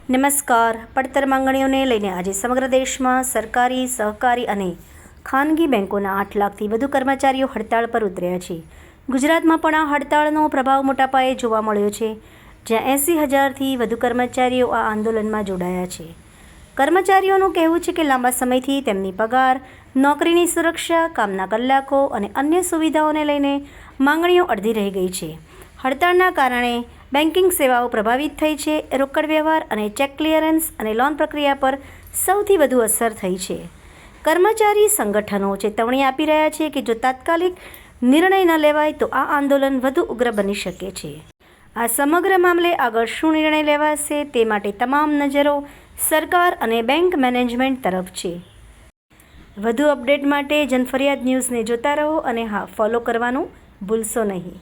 નમસ્કાર. પડતર માંગણીઓને લઈને આજે સમગ્ર દેશમાં સરકારી, સહકારી અને ખાનગી બેંકોના 8 લાખથી વધુ કર્મચારીઓ હડતાળ પર ઉતર્યા છે. ગુજરાતમાં પણ આ હડતાળનો પ્રભાવ મોટા પાયે જોવા મળ્યો છે, જ્યાં 80,000થી વધુ કર્મચારીઓ આ આંદોલનમાં જોડાયા છે. કર્મચારીઓનું કહેવું છે કે લાંબા સમયથી તેમની પગાર, નોકરીની સુરક્ષા, કામના કલાકો અને અન્ય સુવિધાઓને લઈને માંગણીઓ અડધી રહી ગઈ છે. હડતાળના કારણે બેન્કિંગ સેવાઓ પ્રભાવિત થઈ છે. રોકડ વ્યવહાર અને ચેક ક્લિયરન્સ અને લોન પ્રક્રિયા પર સૌથી વધુ અસર થઈ છે. કર્મચારી સંગઠનો ચેતવણી આપી રહ્યા છે કે જો તાત્કાલિક નિર્ણય ન લેવાય તો આ આંદોલન વધુ ઉગ્ર બની શકે છે. આ સમગ્ર મામલે આગળ શું નિર્ણય લેવાશે તે માટે તમામ નજરો સરકાર અને બેંક મેનેજમેન્ટ તરફ છે. વધુ અપડેટ માટે જનફરિયાદ ન્યૂઝને જોતા રહો અને હા, ફોલો કરવાનું ભૂલશો નહીં.